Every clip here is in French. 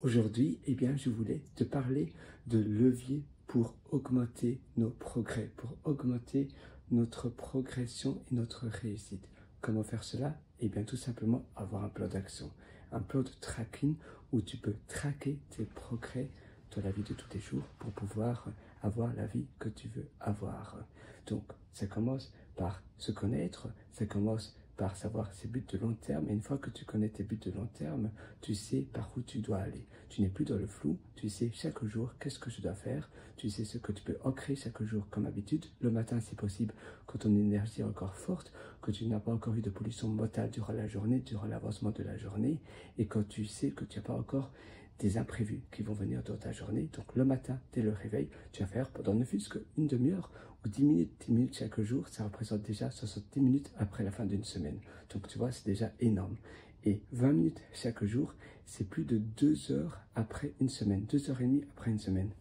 Aujourd'hui, eh bien, je voulais te parler de leviers pour augmenter nos progrès, pour augmenter notre progression et notre réussite. Comment faire cela? Eh bien, tout simplement avoir un plan d'action, un plan de tracking où tu peux traquer tes progrès dans la vie de tous les jours pour pouvoir avoir la vie que tu veux avoir. Donc, ça commence par se connaître, ça commence par savoir ses buts de long terme. Et une fois que tu connais tes buts de long terme, tu sais par où tu dois aller. Tu n'es plus dans le flou, tu sais chaque jour qu'est-ce que je dois faire, tu sais ce que tu peux ancrer chaque jour comme habitude. Le matin, si possible, quand ton énergie est encore forte, que tu n'as pas encore eu de pollution mentale durant la journée, durant l'avancement de la journée, et quand tu sais que tu n'as pas encore des imprévus qui vont venir dans ta journée. Donc le matin, dès le réveil, tu vas faire pendant ne fût-ce qu'une demi-heure ou 10 minutes chaque jour. Ça représente déjà 70 minutes après la fin d'une semaine. Donc tu vois, c'est déjà énorme. Et 20 minutes chaque jour, c'est plus de 2 heures après une semaine, 2 heures et demie après une semaine.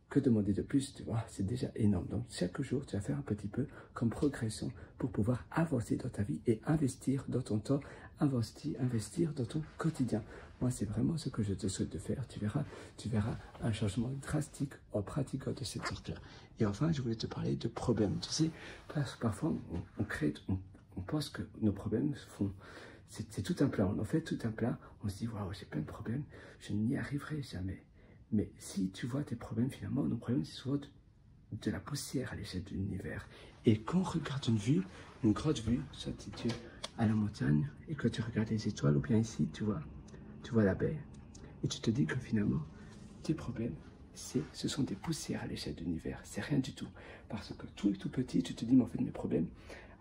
Que demander de plus, tu vois, c'est déjà énorme. Donc chaque jour, tu vas faire un petit peu comme progression pour pouvoir avancer dans ta vie et investir dans ton temps, investir dans ton quotidien. Moi, c'est vraiment ce que je te souhaite de faire. Tu verras un changement drastique en pratiquant de cette sorte-là. Et enfin, je voulais te parler de problèmes. Tu sais, parfois, on pense que nos problèmes font... C'est tout un plat. On en fait tout un plat. On se dit, waouh, j'ai plein de problèmes. Je n'y arriverai jamais. Mais si tu vois tes problèmes, finalement, nos problèmes, c'est souvent de la poussière à l'échelle de l'univers. Et quand on regarde une grande vue, soit si tu es à la montagne, et que tu regardes les étoiles, ou bien ici, tu vois la baie, et tu te dis que finalement, tes problèmes, ce sont des poussières à l'échelle de l'univers. C'est rien du tout. Parce que tout est tout petit, tu te dis, mais en fait, mes problèmes,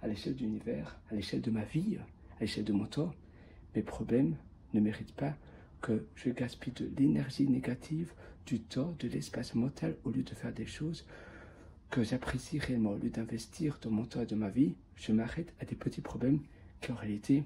à l'échelle de l'univers, à l'échelle de ma vie, à l'échelle de mon temps, mes problèmes ne méritent pas que je gaspille de l'énergie négative, du temps, de l'espace mental, au lieu de faire des choses que j'apprécie réellement. Au lieu d'investir dans mon temps et de ma vie, je m'arrête à des petits problèmes qui en réalité